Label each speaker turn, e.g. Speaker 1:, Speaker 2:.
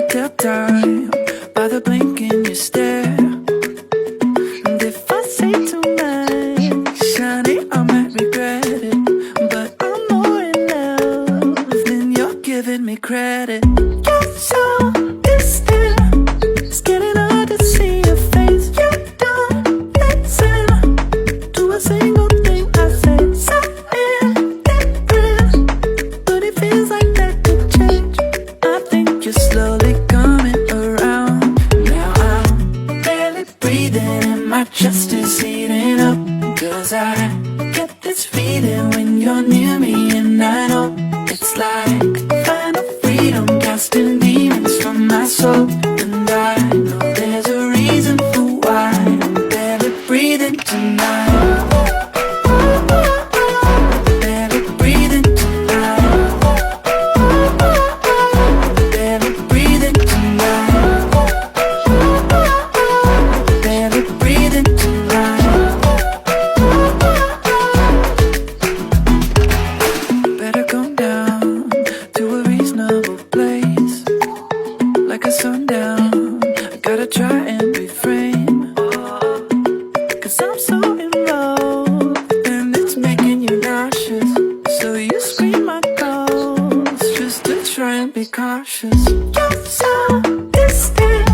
Speaker 1: tell time by the blink in your stare. And if I say too much, honey, I might regret it. But I'm more in love than you're giving me credit. You're so distant, it's getting hard to see your face. You don't listen to a single thing I say. Something different, but it feels like that could change. I think you're slowly coming around. Now I'm barely breathing and my chest is heating up. 'Cause I get this feeling when you're near me, and I know it's like final freedom, casting demons from my soul. And I know there's a reason for why I'm barely breathing tonight. Barely breathing tonight. Barely breathing tonight. Barely breathing tonight. Better come down to a reasonable place, like a sundown. I gotta try and reframe, 'cause I'm so in love and it's making you nauseous. So you scream my calls just to try and be cautious. You're so distant,